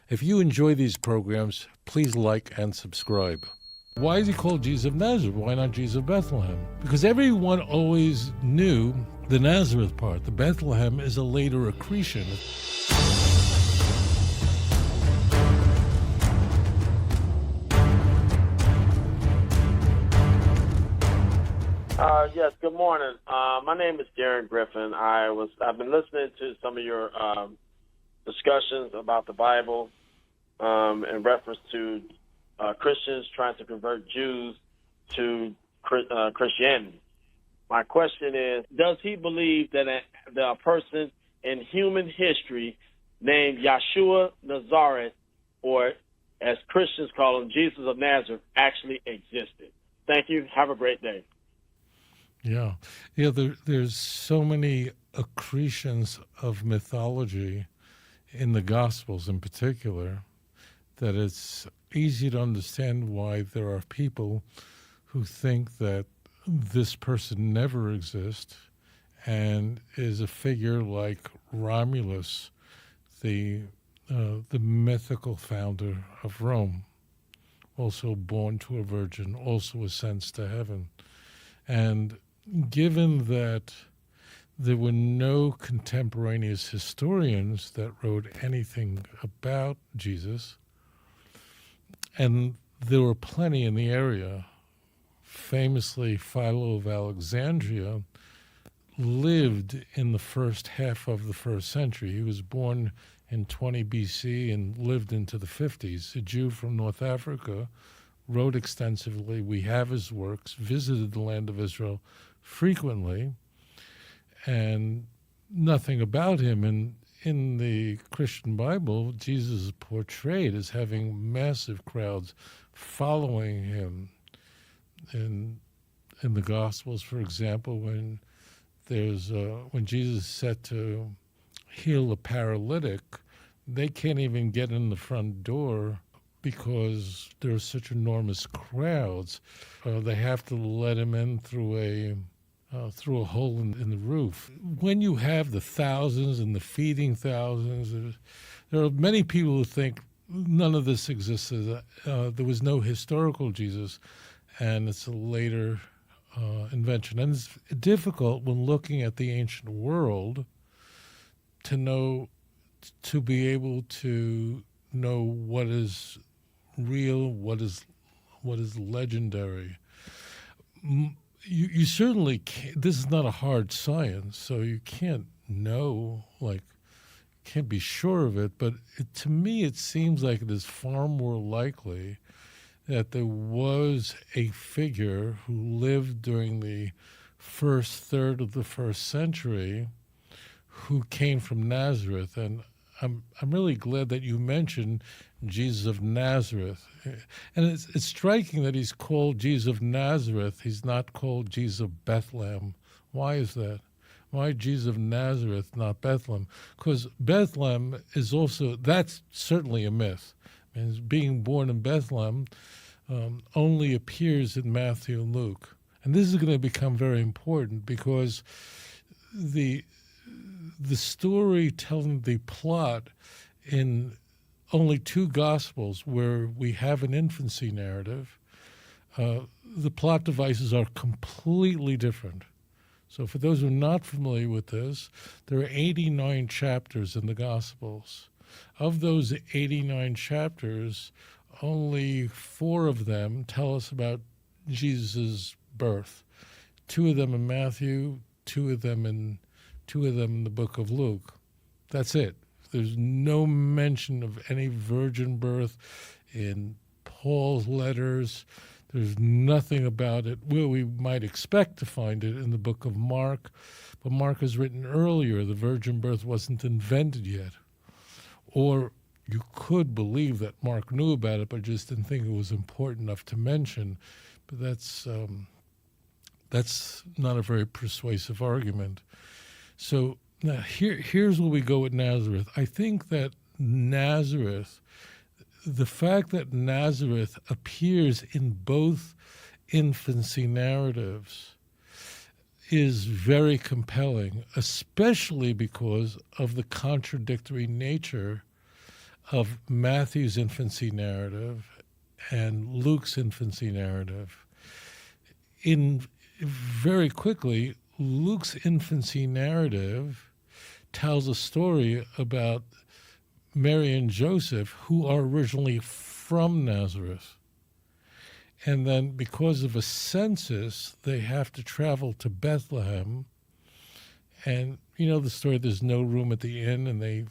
If you enjoy these programs, please like and subscribe. Why is he called Jesus of Nazareth? Why not Jesus of Bethlehem? Because everyone always knew the Nazareth part. The Bethlehem is a later accretion. Yes, good morning. My name is Darren Griffin. I've been listening to some of your discussions about the Bible in reference to Christians trying to convert Jews to Christianity. My question is, does he believe that a person in human history named Yeshua Nazareth, or as Christians call him, Jesus of Nazareth, actually existed? Thank you. Have a great day. Yeah. There's so many accretions of mythology in the Gospels in particular that it's easy to understand why there are people who think that this person never exists and is a figure like Romulus, the mythical founder of Rome, also born to a virgin, also ascends to heaven. And given that there were no contemporaneous historians that wrote anything about Jesus, and there were plenty in the area, famously Philo of Alexandria lived in the first half of the first century. He was born in 20 BC and lived into the 50s. A Jew from North Africa, wrote extensively. We have his works, visited the land of Israel frequently, and nothing about him. And in the Christian Bible, Jesus is portrayed as having massive crowds following him. In the Gospels, for example, when Jesus is set to heal a paralytic, they can't even get in the front door because there are such enormous crowds. They have to let him in through a hole in the roof. When you have the thousands and the feeding thousands, there are many people who think none of this existed. There was no historical Jesus, and it's a later invention. And it's difficult when looking at the ancient world to be able to know what is real, what is legendary. You certainly can't, this is not a hard science, so you can't know, can't be sure of it, but to me it seems like it is far more likely that there was a figure who lived during the first third of the first century who came from Nazareth. And I'm really glad that you mentioned Jesus of Nazareth. And it's striking that he's called Jesus of Nazareth. He's not called Jesus of Bethlehem. Why is that? Why Jesus of Nazareth, not Bethlehem? Because Bethlehem is also, that's certainly a myth. And being born in Bethlehem only appears in Matthew and Luke. And this is going to become very important because the story telling the plot in only two Gospels where we have an infancy narrative, the plot devices are completely different. So for those who are not familiar with this, there are 89 chapters in the Gospels. Of those 89 chapters, only 4 of them tell us about Jesus' birth. 2 of them in Matthew, 2 of them in the book of Luke. That's it. There's no mention of any virgin birth in Paul's letters. There's nothing about it. Well, we might expect to find it in the book of Mark, but Mark is written earlier. The virgin birth wasn't invented yet. Or you could believe that Mark knew about it, but just didn't think it was important enough to mention. But that's not a very persuasive argument. So now here's where we go with Nazareth. I think that Nazareth, the fact that Nazareth appears in both infancy narratives is very compelling, especially because of the contradictory nature of Matthew's infancy narrative and Luke's infancy narrative. Very quickly, Luke's infancy narrative tells a story about Mary and Joseph, who are originally from Nazareth. And then because of a census, they have to travel to Bethlehem. And you know the story, there's no room at the inn, and they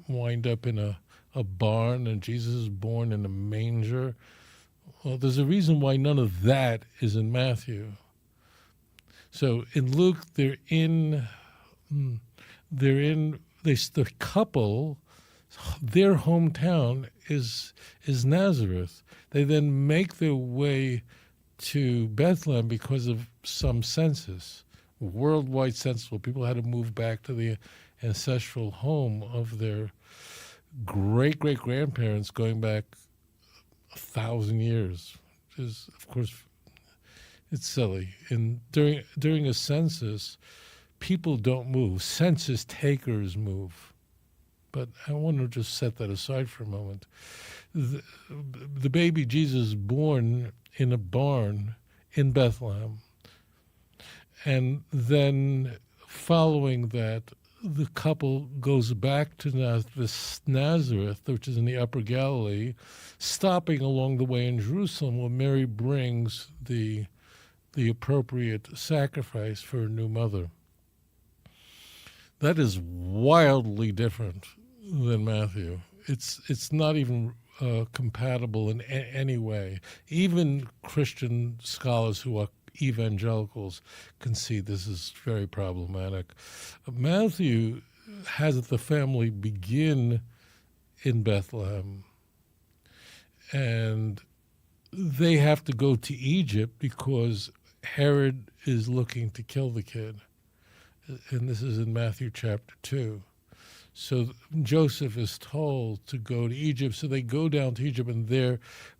wind up in a barn, and Jesus is born in a manger. Well, there's a reason why none of that is in Matthew. So in Luke, the couple, their hometown is Nazareth. They then make their way to Bethlehem because of some census, worldwide census, where people had to move back to the ancestral home of their great-great-grandparents going back 1,000 years. Which is, of course, it's silly. And during a census, people don't move. Census takers move. But I want to just set that aside for a moment. The baby Jesus born in a barn in Bethlehem. And then following that, the couple goes back to Nazareth, which is in the Upper Galilee, stopping along the way in Jerusalem where Mary brings the appropriate sacrifice for her new mother. That is wildly different than Matthew. It's not even compatible in any way. Even Christian scholars who are evangelicals can see this is very problematic. Matthew has the family begin in Bethlehem, and they have to go to Egypt because Herod is looking to kill the kid. And this is in Matthew chapter 2. So Joseph is told to go to Egypt, so they go down to Egypt, and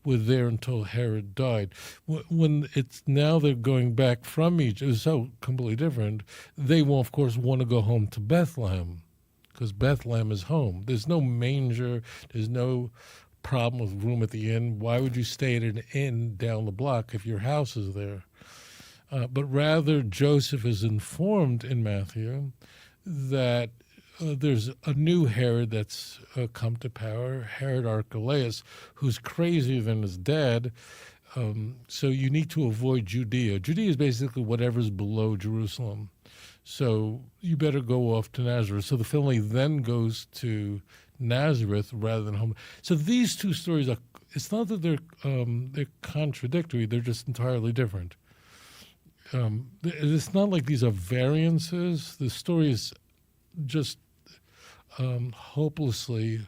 were there until Herod died. When it's now they're going back from Egypt, it's so completely different. They will, of course, want to go home to Bethlehem, because Bethlehem is home. There's no manger. There's no problem with room at the inn. Why would you stay at an inn down the block if your house is there? But rather, Joseph is informed in Matthew that there's a new Herod that's come to power, Herod Archelaus, who's crazier than his dad. So you need to avoid Judea. Judea is basically whatever's below Jerusalem. So you better go off to Nazareth. So the family then goes to Nazareth rather than home. So these two stories it's not that they're contradictory, they're just entirely different. It's not like these are variances. The story is just hopelessly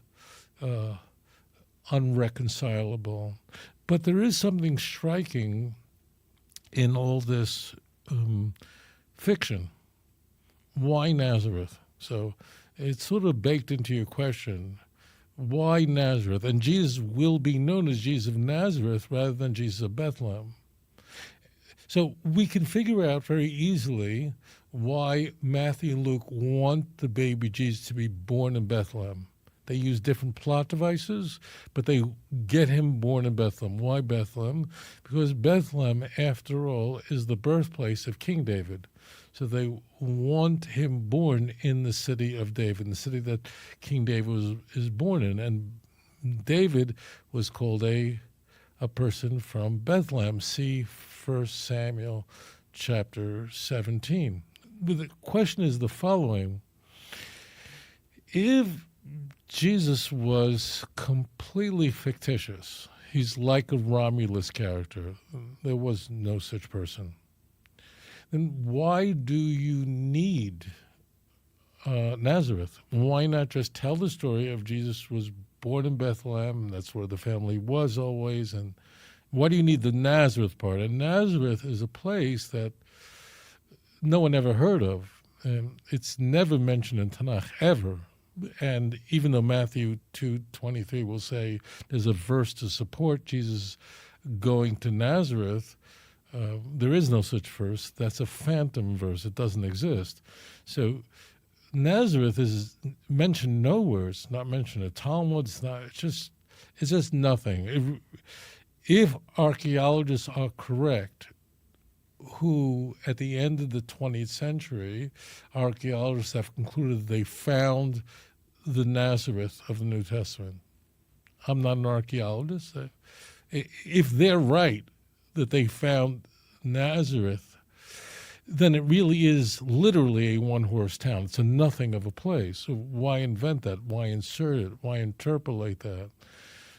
unreconcilable. But there is something striking in all this fiction. Why Nazareth? So it's sort of baked into your question. Why Nazareth? And Jesus will be known as Jesus of Nazareth rather than Jesus of Bethlehem. So we can figure out very easily why Matthew and Luke want the baby Jesus to be born in Bethlehem. They use different plot devices, but they get him born in Bethlehem. Why Bethlehem? Because Bethlehem, after all, is the birthplace of King David. So they want him born in the city of David, the city that King David is born in. And David was called a person from Bethlehem. See 1 Samuel chapter 17. But the question is the following. If Jesus was completely fictitious, he's like a Romulus character, there was no such person, then why do you need Nazareth? Why not just tell the story of Jesus was born in Bethlehem, and that's where the family was always, and why do you need the Nazareth part? And Nazareth is a place that no one ever heard of. It's never mentioned in Tanakh, ever. And even though Matthew 2:23 will say there's a verse to support Jesus going to Nazareth, there is no such verse. That's a phantom verse. It doesn't exist. So Nazareth is mentioned nowhere. It's not mentioned in Talmud. It's just nothing. If archaeologists are correct, who at the end of the 20th century, archaeologists have concluded they found the Nazareth of the New Testament. I'm not an archaeologist. If they're right that they found Nazareth, then it really is literally a one-horse town. It's a nothing of a place. So why invent that? Why insert it? Why interpolate that?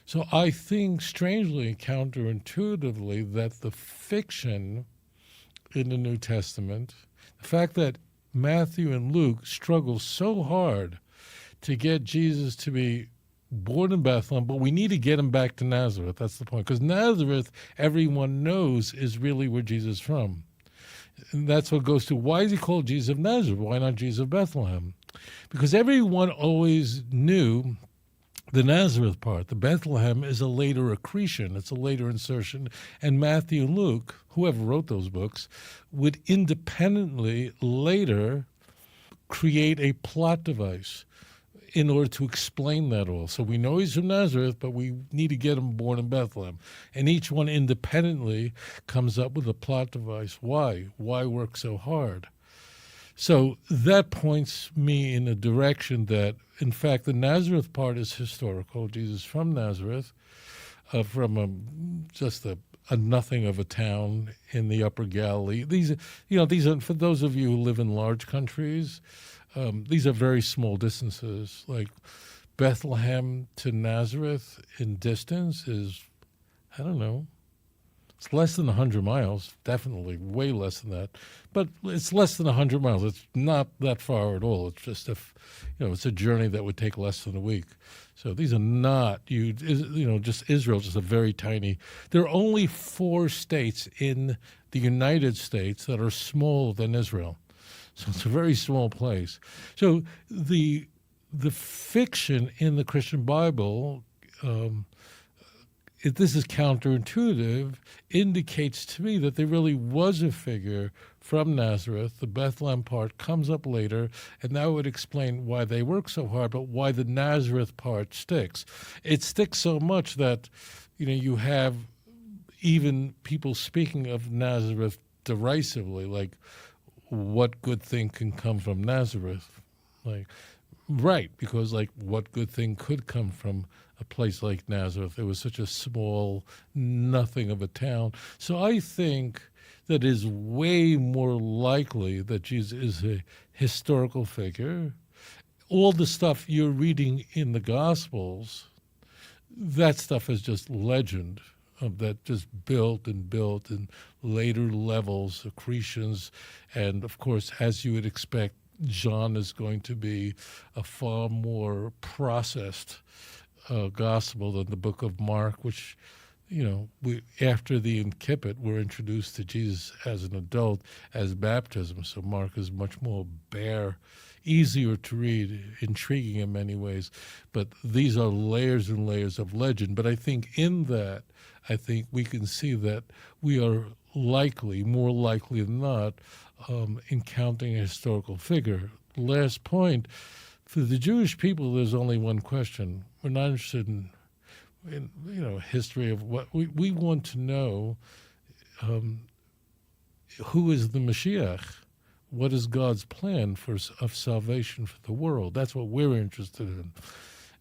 So I think, strangely and counterintuitively, that the fiction in the New Testament, the fact that Matthew and Luke struggle so hard to get Jesus to be born in Bethlehem, but we need to get him back to Nazareth. That's the point. Because Nazareth, everyone knows, is really where Jesus is from. And that's what goes to, why is he called Jesus of Nazareth? Why not Jesus of Bethlehem? Because everyone always knew the Nazareth part. The Bethlehem is a later accretion. It's a later insertion. And Matthew and Luke, whoever wrote those books, would independently later create a plot device in order to explain that all. So we know he's from Nazareth, but we need to get him born in Bethlehem. And each one independently comes up with a plot device. Why? Why work so hard? So that points me in a direction that, in fact, the Nazareth part is historical. Jesus from Nazareth, from just a nothing of a town in the Upper Galilee. These are, for those of you who live in large countries, these are very small distances. Like Bethlehem to Nazareth in distance is, I don't know, it's less than 100 miles, definitely way less than that. But it's less than 100 miles. It's not that far at all. It's just it's a journey that would take less than a week. So these are not just Israel, just a very tiny. There are only 4 states in the United States that are smaller than Israel. So it's a very small place. So the fiction in the Christian Bible, if this is counterintuitive, indicates to me that there really was a figure from Nazareth. The Bethlehem part comes up later, and that would explain why they work so hard, but why the Nazareth part sticks. It sticks so much that, you have even people speaking of Nazareth derisively, like, what good thing can come from Nazareth? Because what good thing could come from a place like Nazareth? It was such a small nothing of a town. So I think that it is way more likely that Jesus is a historical figure. All the stuff you're reading in the Gospels, that stuff is just legend. That just built and later levels, accretions, and of course, as you would expect, John is going to be a far more processed gospel than the book of Mark, which, we after the incipit, we're introduced to Jesus as an adult, as baptism. So Mark is much more bare, easier to read, intriguing in many ways. But these are layers and layers of legend. But I think in that, we can see that we are more likely than not, encountering a historical figure. Last point, for the Jewish people, there's only one question. We're not interested in history of what we want to know. Who is the Mashiach? What is God's plan of salvation for the world? That's what we're interested in.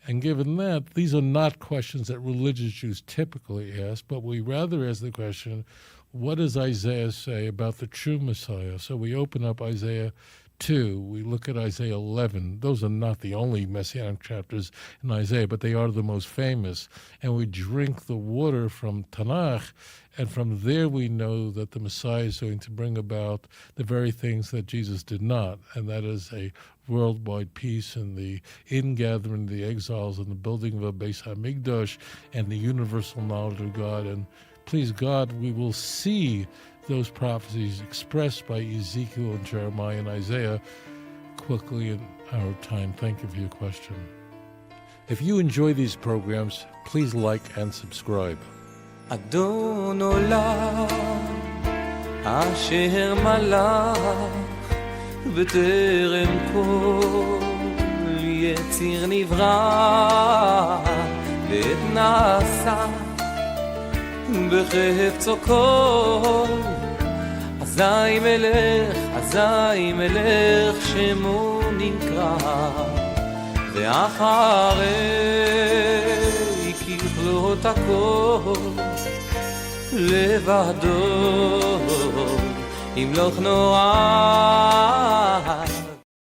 And given that, these are not questions that religious Jews typically ask, but we rather ask the question, what does Isaiah say about the true Messiah? So we open up Isaiah 2, we look at Isaiah 11. Those are not the only messianic chapters in Isaiah, but they are the most famous. And we drink the water from Tanakh, and from there we know that the Messiah is going to bring about the very things that Jesus did not, and that is a worldwide peace and the ingathering of the exiles and the building of a Beis HaMikdash and the universal knowledge of God. And please God, we will see those prophecies expressed by Ezekiel and Jeremiah and Isaiah quickly in our time. Thank you for your question. If you enjoy these programs, please like and subscribe. אדון עולם אשר מלך בטרם כל יציר נברא ועת נעשה בחפצו כל אזי מלך שמו נקרא ואחרי ככלות הכל לבדו ימלוך נורא